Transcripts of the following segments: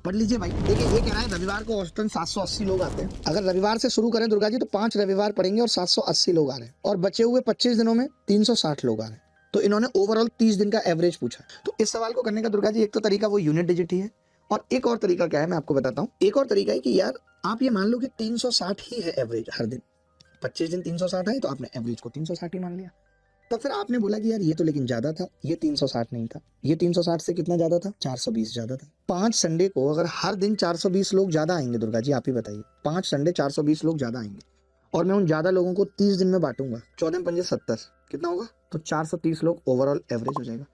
पढ़ लीजिए भाई। देखिए ये कह रहा है रविवार को औसतन 780 लोग आते हैं। अगर रविवार से शुरू करें दुर्गा जी तो 5 रविवार पड़ेंगे और 780 लोग आ रहे हैं, और बचे हुए 25 दिनों में 360 लोग आ रहे हैं। तो इन्होंने ओवरऑल 30 दिन का एवरेज पूछा। तो इस सवाल को करने का दुर्गा जी एक तो तरीका वो यूनिट डिजिट ही है, और एक और तरीका क्या है मैं आपको बताता हूँ। एक और तरीका है कि यार आप ये मान लो कि 360 ही है एवरेज हर दिन, 25 दिन 360 है, तो आपने एवरेज को 360 ही मान लिया। तो फिर आपने बोला कि यार ये तो लेकिन ज्यादा था, ये 360 नहीं था, ये 360 से कितना ज्यादा था, 420 ज्यादा था। 5 संडे को अगर हर दिन 420 लोग ज्यादा आएंगे दुर्गा जी, आप ही बताइए, 5 संडे 420 लोग ज्यादा आएंगे, और मैं उन ज्यादा लोगों को 30 दिन में बांटूंगा, 14 पंजे 70, कितना होगा, तो 430 लोग ओवरऑल एवरेज हो जाएगा।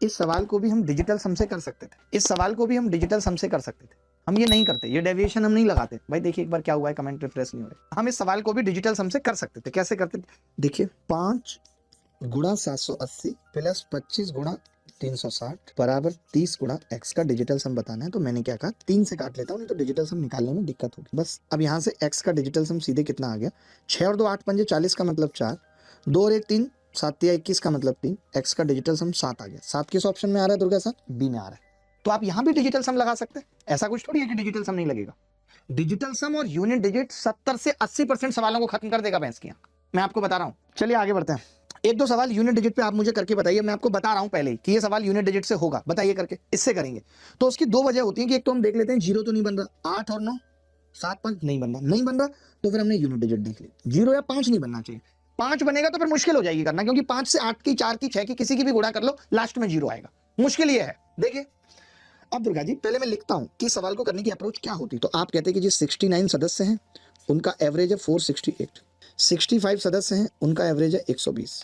इस सवाल को भी हम डिजिटल सम से कर सकते थे, इस सवाल को भी हम डिजिटल सम से कर सकते थे। हम ये नहीं करते, ये डेविएशन हम नहीं लगाते भाई। देखिए एक बार क्या हुआ है, कमेंट रिफ्रेश नहीं हो रहे। हम इस सवाल को भी डिजिटल सम से कर सकते थे। कैसे करते थे, देखिए 5 गुणा 780 प्लस 25 गुणा 360 बराबर 30 गुणा x का डिजिटल सम बताना है। तो मैंने क्या कहा, 3 से काट लेता हूँ, नहीं तो डिजिटल सम निकालने में दिक्कत होगी। बस अब यहाँ से x का डिजिटल सम सीधे कितना आ गया, 6 और 2 8 पंजे 40 का मतलब 4, 2 और 1 3, 7 या 21 का मतलब 3, x का डिजिटल सम 7 आ गया। 7 किस ऑप्शन में आ रहा है दुर्गा साहब, बी में आ रहा है। तो आप यहाँ भी डिजिटल सम लगा सकते हैं, ऐसा कुछ थोड़ी है कि डिजिटल सम नहीं लगेगा। डिजिटल सम और यूनिट डिजिट 70 से 80% सवालों को खत्म कर देगा भैंस की, मैं आपको बता रहा हूँ। चलिए आगे बढ़ते हैं। एक दो सवाल यूनिट डिजिट पे आप मुझे करके बताइए, मैं आपको बता रहा हूं पहले ही कि ये सवाल यूनिट डिजिट से होगा, बताइए करके। इससे करेंगे तो उसकी दो वजह होती है कि एक तो हम देख लेते हैं जीरो तो नहीं बन रहा, 8 और 9 7 5 नहीं बन रहा, नहीं बन रहा तो फिर हमने यूनिट डिजिट देख लिया। 0 या 5 नहीं बनना चाहिए, 5 बनेगा तो फिर मुश्किल हो जाएगी करना, क्योंकि 5 से 8 की 4 की 6 की किसी की भी गुणा कर लो, लास्ट में 0 आएगा। मुश्किल ये है। देखिए अब दुर्गा जी पहले मैं लिखता हूं कि सवाल को करने की अप्रोच क्या होती। तो आप कहते हैं कि जी 69 सदस्य हैं, उनका एवरेज है 468, 65 सदस्य हैं, उनका एवरेज है 120,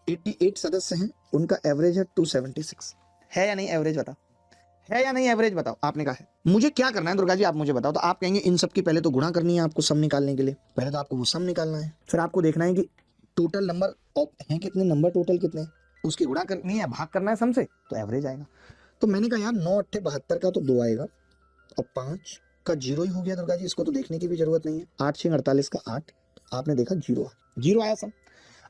88 सदस्य हैं, उनका एवरेज है 276। है या नहीं एवरेज, बताओ, है या नहीं एवरेज बताओ। आपने कहा है। मुझे क्या करना है दुर्गा जी, आप मुझे बताओ। तो आप कहेंगे इन सब की पहले तो गुणा करनी है आपको सम निकालने के लिए, पहले तो आपको वो सम निकालना है, फिर आपको देखना है कि टोटल नंबर हैं कितने, नंबर टोटल कितने, उसकी गुणा करनी है, भाग करना है सम से, तो एवरेज आएगा। तो मैंने कहा यार 9 8 72 का तो 2 आएगा, और 5 का 0 ही हो गया दुर्गा जी, इसको तो देखने की भी जरूरत नहीं है। 8 6 48 का 8, आपने देखा 0 आया सम।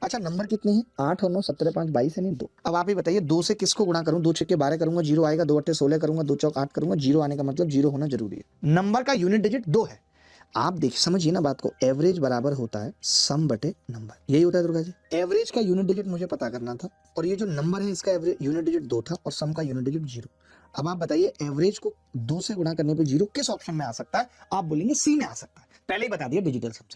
अच्छा नंबर कितने हैं, 8 और 9 17 5 22 है, नहीं 2। अब आप ही बताइए 2 से किसको गुणा करूं, 2 6 12 करूंगा 0 आएगा, 2 8 16 करूंगा, 2 चौक 8 करूंगा, 0 आने का मतलब 0 होना जरूरी है। नंबर का यूनिट डिजिट 2 है। आप देखिए समझिए ना बात को, एवरेज बराबर होता है सम बटे नंबर, यही होता है दुर्गा जी। एवरेज का यूनिट डिजिट मुझे पता करना था, और ये जो नंबर है इसका एवरेज यूनिट डिजिट 2 था, और सम का यूनिट डिजिट 0। अब आप बताइए एवरेज को 2 से गुणा करने पे 0 किस ऑप्शन में आ सकता है, आप बोलेंगे सी में आ सकता है। पहले ही बता दिया डिजिटल सम से।